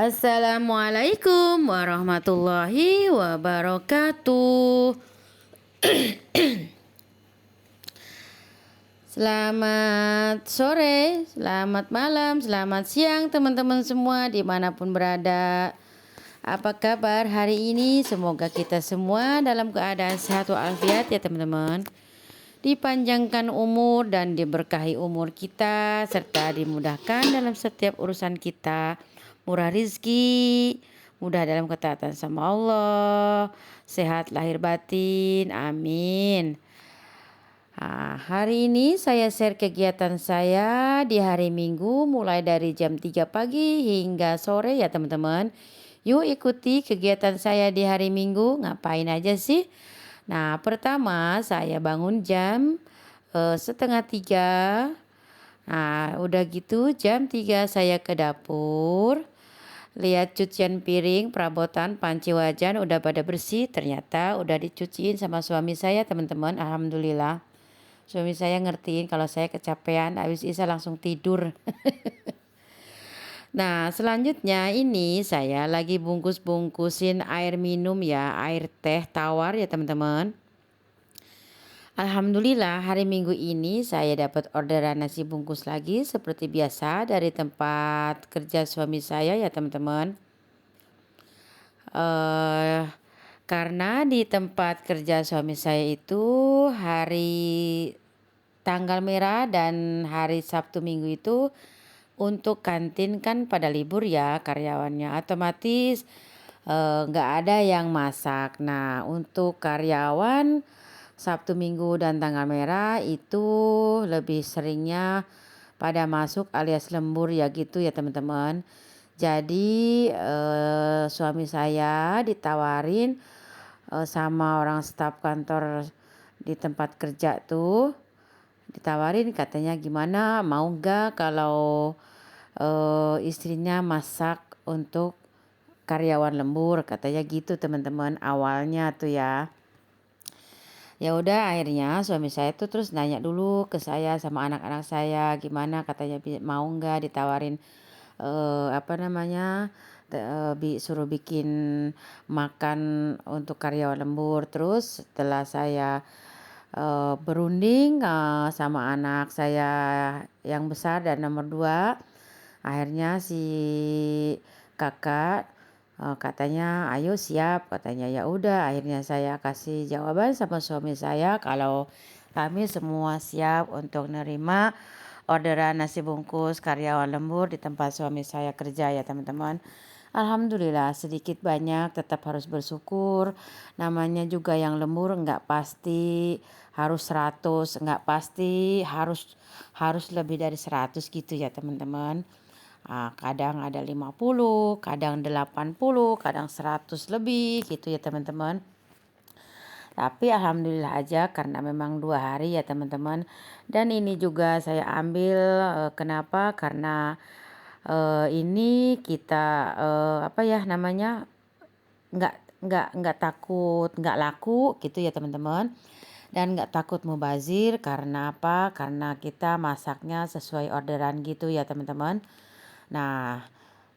Assalamualaikum warahmatullahi wabarakatuh. Selamat sore, selamat malam, selamat siang teman-teman semua dimanapun berada. Apa kabar hari ini? Semoga kita semua dalam keadaan sehat walafiat ya teman-teman. Dipanjangkan umur dan diberkahi umur kita, serta dimudahkan dalam setiap urusan kita. Murah rizki, mudah dalam ketaatan sama Allah, sehat lahir batin, amin. Nah, hari ini saya share kegiatan saya di hari Minggu mulai dari jam 3 pagi hingga sore ya teman-teman. Yuk ikuti kegiatan saya di hari Minggu, ngapain aja sih? Nah, pertama saya bangun jam setengah 3. Nah, udah gitu jam 3 saya ke dapur. Lihat cucian piring, perabotan, panci wajan udah pada bersih. Ternyata udah dicuciin sama suami saya teman-teman. Alhamdulillah. Suami saya ngertiin kalau saya kecapean, habis isa langsung tidur. Nah, selanjutnya ini saya lagi bungkus-bungkusin air minum ya, air teh tawar ya teman-teman. Alhamdulillah hari Minggu ini saya dapat orderan nasi bungkus lagi seperti biasa dari tempat kerja suami saya ya teman-teman. Karena di tempat kerja suami saya itu hari tanggal merah dan hari Sabtu Minggu itu untuk kantin kan pada libur ya karyawannya, otomatis nggak ada yang masak. Nah, untuk karyawan Sabtu Minggu dan tanggal merah itu lebih seringnya pada masuk alias lembur ya gitu ya teman-teman. Jadi suami saya ditawarin sama orang staf kantor di tempat kerja tuh, ditawarin katanya gimana mau nggak kalau istrinya masak untuk karyawan lembur, katanya gitu teman-teman awalnya tuh ya. Ya udah akhirnya suami saya tuh terus nanya dulu ke saya sama anak-anak saya gimana, katanya mau nggak ditawarin suruh bikin makan untuk karyawan lembur. Terus setelah saya berunding sama anak saya yang besar dan nomor 2, akhirnya si kakak katanya ayo siap, katanya. Ya udah akhirnya saya kasih jawaban sama suami saya kalau kami semua siap untuk nerima orderan nasi bungkus karyawan lembur di tempat suami saya kerja ya teman-teman. Alhamdulillah sedikit banyak tetap harus bersyukur. Namanya juga yang lembur nggak pasti harus 100, nggak pasti harus lebih dari 100 gitu ya teman-teman. Kadang ada 50, kadang 80, kadang 100 lebih gitu ya teman-teman. Tapi alhamdulillah aja karena memang 2 hari ya teman-teman. Dan ini juga saya ambil kenapa? Karena ini kita nggak takut nggak laku gitu ya teman-teman. Dan nggak takut mubazir, karena apa? Karena kita masaknya sesuai orderan gitu ya teman-teman. Nah,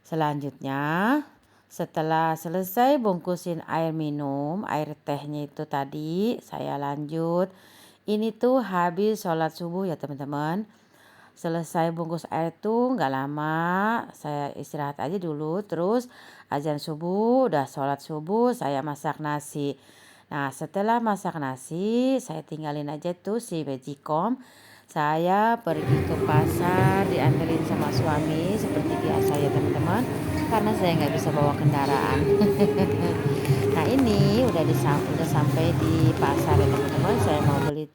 selanjutnya setelah selesai bungkusin air minum, air tehnya itu tadi, saya lanjut. Ini tuh habis sholat subuh ya teman-teman. Selesai bungkus air tuh nggak lama, saya istirahat aja dulu. Terus azan subuh, udah sholat subuh, saya masak nasi. Nah, setelah masak nasi, saya tinggalin aja tuh si Bejikom. Saya pergi ke pasar, dianterin sama suami seperti biasa ya teman-teman, karena saya nggak bisa bawa kendaraan. Nah, ini udah sampai di pasar ya teman-teman. Saya mau beli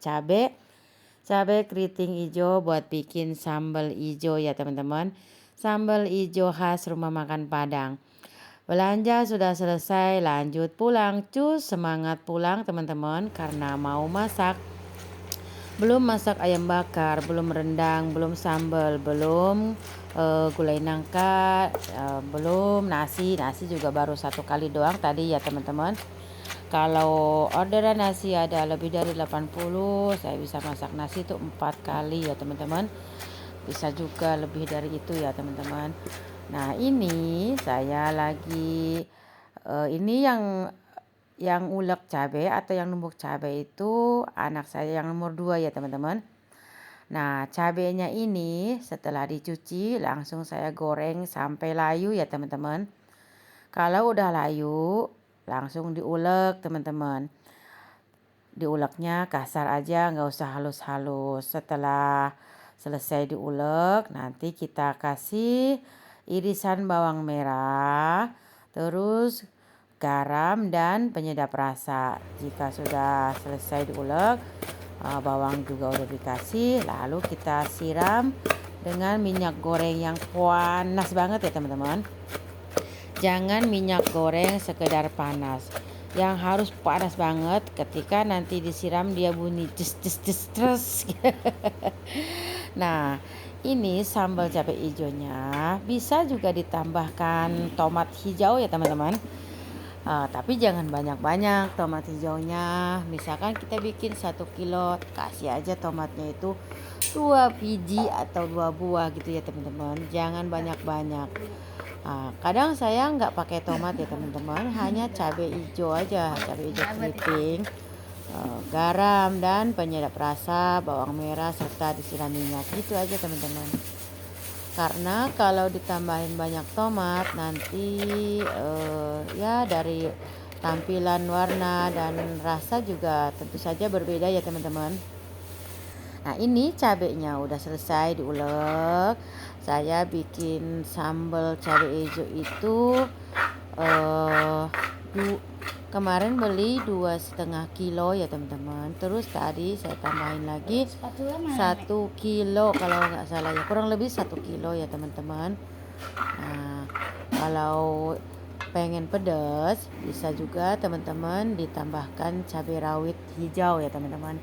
cabai keriting hijau buat bikin sambal hijau ya teman-teman. Sambal hijau khas rumah makan Padang. Belanja sudah selesai, lanjut pulang. Cus, semangat pulang teman-teman karena mau masak. Belum masak ayam bakar, belum rendang, belum sambal, belum gulai nangka, belum nasi juga baru 1 kali doang tadi ya teman-teman. Kalau orderan nasi ada lebih dari 80, saya bisa masak nasi itu 4 kali ya teman-teman. Bisa juga lebih dari itu ya teman-teman. Nah ini saya lagi ini yang ulek cabai atau yang numbuk cabai itu anak saya yang nomor 2 ya teman-teman. Nah cabainya ini setelah dicuci langsung saya goreng sampai layu ya teman-teman. Kalau udah layu langsung diulek teman-teman. Diuleknya kasar aja, nggak usah halus-halus. Setelah selesai diulek nanti kita kasih irisan bawang merah, terus garam dan penyedap rasa. Jika sudah selesai diulek, bawang juga udah dikasih, lalu kita siram dengan minyak goreng yang panas banget ya teman-teman. Jangan minyak goreng sekedar panas, yang harus panas banget. Ketika nanti disiram dia bunyi des des des terus. Nah ini sambal cabai hijaunya bisa juga ditambahkan tomat hijau ya teman-teman. Tapi jangan banyak-banyak tomat hijaunya. Misalkan kita bikin 1 kilo, kasih aja tomatnya itu 2 biji atau 2 buah gitu ya teman-teman. Jangan banyak-banyak. Kadang saya nggak pakai tomat ya teman-teman, hanya cabai hijau aja, cabai hijau keriting, garam dan penyedap rasa, bawang merah serta disiram minyak gitu aja teman-teman. Karena kalau ditambahin banyak tomat nanti ya dari tampilan warna dan rasa juga tentu saja berbeda ya teman-teman. Nah ini cabenya udah selesai diulek. Saya bikin sambal cabai hijau itu eh, kemarin beli 2,5 kilo ya teman-teman. Terus tadi saya tambahin lagi 1 kilo kalau nggak salah ya, kurang lebih 1 kilo ya teman-teman. Nah kalau pengen pedas bisa juga teman-teman ditambahkan cabai rawit hijau ya teman-teman.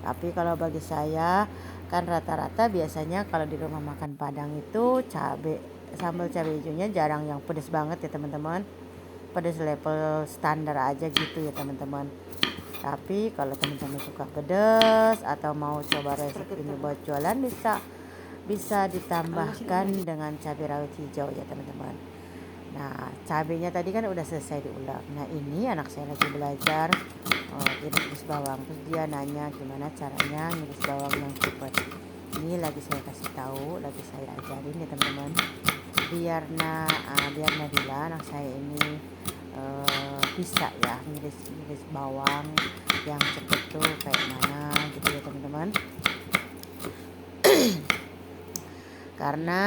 Tapi kalau bagi saya kan rata-rata biasanya kalau di rumah makan Padang itu sambal cabai hijaunya jarang yang pedas banget ya teman-teman. Pedas level standar aja gitu ya teman-teman. Tapi kalau teman-teman suka pedas atau mau coba resep ini buat jualan bisa ditambahkan dengan cabai rawit hijau ya teman-teman. Nah cabenya tadi kan udah selesai diulek. Nah ini anak saya lagi belajar iris bawang, terus dia nanya gimana caranya ngiris bawang yang cepat. Ini lagi saya kasih tahu, lagi saya ajarin ya teman-teman, biar Nadila anak saya ini bisa ya ngiris bawang yang cepet tuh kayak mana gitu ya teman-teman. Karena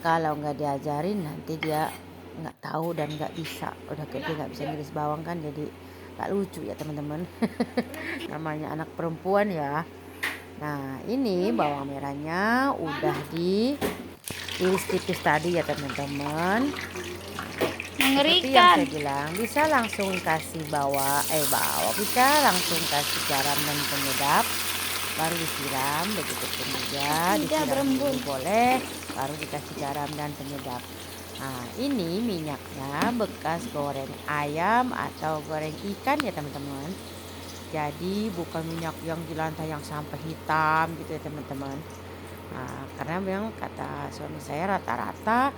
kalau nggak diajarin nanti dia nggak tahu dan nggak bisa, udah gede nggak bisa ngiris bawang kan, jadi nggak lucu ya teman-teman. Namanya anak perempuan ya. Nah ini bawang merahnya udah diiris tipis tadi ya teman-teman. Seperti yang saya bilang, bisa langsung kasih bisa langsung kasih garam dan penyedap, baru disiram. Begitupun juga disiram dulu boleh, baru dikasih garam dan penyedap. Nah ini minyaknya bekas goreng ayam atau goreng ikan ya teman-teman. Jadi bukan minyak yang di lantai yang sampai hitam gitu ya teman-teman. Nah, karena memang kata suami saya rata-rata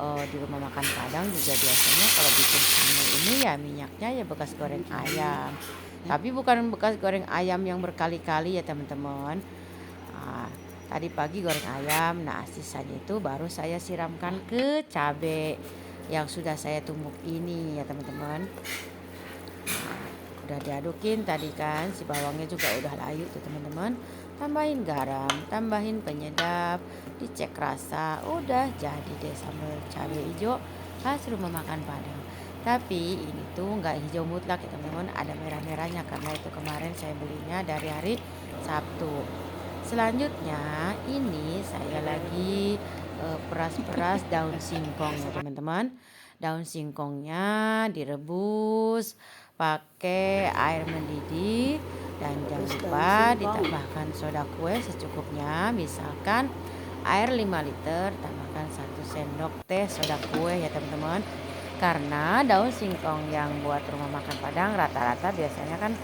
di rumah makan Padang juga biasanya kalau bikin sambal ini ya minyaknya ya bekas goreng ayam. Tapi bukan bekas goreng ayam yang berkali-kali ya teman-teman. Nah, tadi pagi goreng ayam, nah sisanya itu baru saya siramkan ke cabai yang sudah saya tumbuk ini ya teman-teman. Udah diadukin tadi kan, si bawangnya juga udah layu tuh teman-teman. Tambahin garam, tambahin penyedap, dicek rasa, udah jadi deh sambal cabai hijau khas rumah makan Padang. Tapi ini tuh nggak hijau mutlak ya teman-teman, ada merah-merahnya karena itu kemarin saya belinya dari hari Sabtu. Selanjutnya ini saya lagi peras-peras daun singkong ya teman-teman. Daun singkongnya direbus pakai air mendidih dan jangan lupa ditambahkan soda kue secukupnya. Misalkan air 5 liter, tambahkan 1 sendok teh soda kue ya teman-teman. Karena daun singkong yang buat rumah makan Padang rata-rata biasanya kan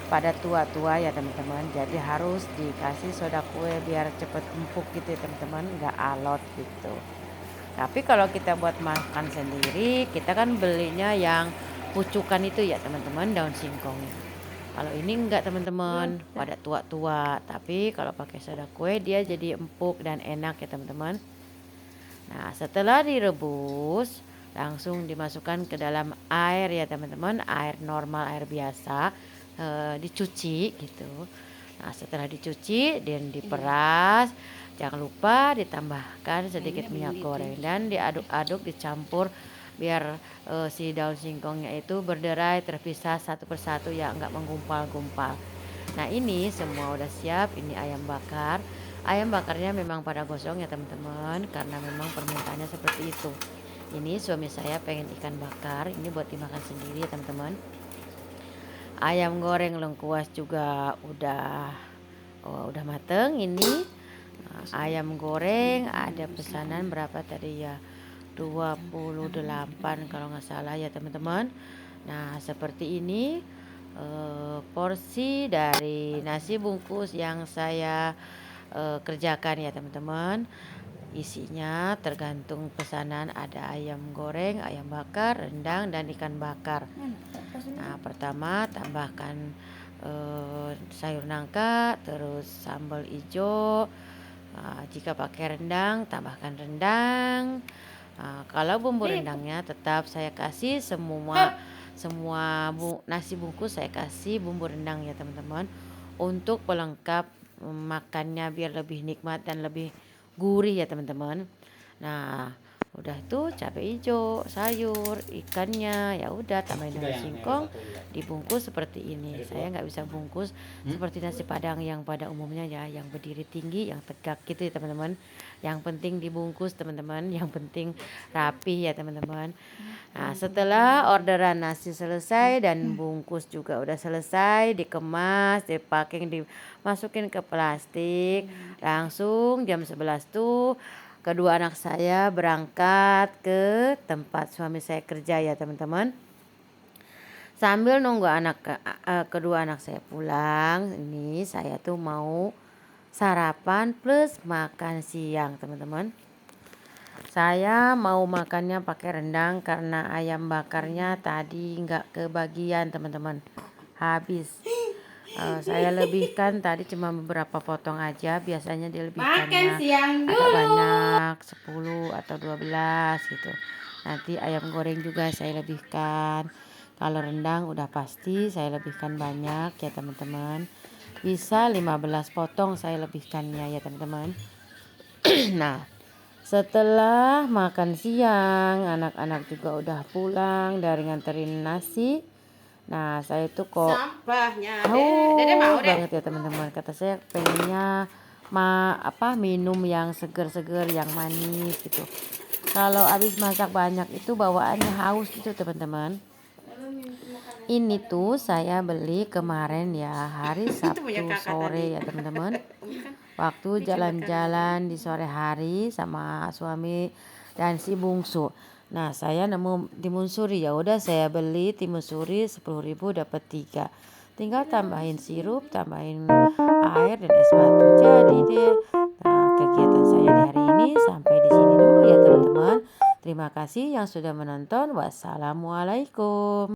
pada tua-tua ya teman-teman, jadi harus dikasih soda kue biar cepet empuk gitu ya teman-teman, nggak alot gitu. Tapi kalau kita buat makan sendiri, kita kan belinya yang pucukan itu ya teman-teman, daun singkongnya. Kalau ini enggak teman-teman, pada tua-tua. Tapi kalau pakai soda kue dia jadi empuk dan enak ya teman-teman. Nah, setelah direbus, langsung dimasukkan ke dalam air ya teman-teman, air normal, air biasa, dicuci gitu. Nah, setelah dicuci dan diperas, jangan lupa ditambahkan sedikit minyak goreng dan diaduk-aduk, dicampur biar si daun singkongnya itu berderai terpisah satu persatu ya, enggak menggumpal-gumpal. Nah, ini semua udah siap. Ini ayam bakar. Ayam bakarnya memang pada gosong ya teman-teman, karena memang permintaannya seperti itu. Ini suami saya pengen ikan bakar, ini buat dimakan sendiri ya teman-teman. Ayam goreng lengkuas juga udah mateng ini. Ayam goreng ada pesanan berapa tadi ya, 28 kalau nggak salah ya teman-teman. Nah, seperti ini porsi dari nasi bungkus yang saya kerjakan ya teman-teman. Isinya tergantung pesanan, ada ayam goreng, ayam bakar, rendang, dan ikan bakar. Nah, pertama tambahkan sayur nangka, terus sambal hijau. Jika pakai rendang, tambahkan rendang. Kalau bumbu rendangnya tetap saya kasih semua nasi bungkus saya kasih bumbu rendang ya teman-teman, untuk pelengkap makannya biar lebih nikmat dan lebih gurih ya teman-teman. Nah, udah tuh cabai hijau, sayur, ikannya, ya udah tambahin daun singkong, dibungkus seperti ini. Saya nggak bisa bungkus seperti nasi padang yang pada umumnya ya, yang berdiri tinggi, yang tegak gitu ya teman-teman. Yang penting dibungkus teman-teman, yang penting rapi ya teman-teman. Nah, setelah orderan nasi selesai dan bungkus juga udah selesai, dikemas, dipacking, dimasukin ke plastik, langsung jam 11 tuh kedua anak saya berangkat ke tempat suami saya kerja ya teman-teman. Sambil nunggu kedua anak saya pulang, ini saya tuh mau sarapan plus makan siang teman-teman. Saya mau makannya pakai rendang karena ayam bakarnya tadi nggak kebagian teman-teman, habis. Saya lebihkan tadi cuma beberapa potong aja, biasanya dilebihkannya agak banyak 10 atau 12 gitu. Nanti ayam goreng juga saya lebihkan. Kalau rendang udah pasti saya lebihkan banyak ya teman-teman. Bisa 15 potong saya lebihkannya ya teman-teman. Nah, setelah makan siang, anak-anak juga udah pulang dari nganterin nasi. Nah, saya tuh kok haus banget ya teman-teman. Kata saya pengennya minum yang seger-seger, yang manis gitu. Kalau habis masak banyak itu bawaannya haus gitu teman-teman. Ini tuh saya beli kemarin ya, hari Sabtu sore ya teman-teman. Waktu jalan-jalan di sore hari sama suami dan si bungsu. Nah, saya nemu timun suri, ya udah saya beli timun suri 10.000 dapat 3. Tinggal tambahin sirup, tambahin air dan es batu. Jadi deh. Nah, kegiatan saya di hari ini sampai di sini dulu ya teman-teman. Terima kasih yang sudah menonton. Wassalamualaikum.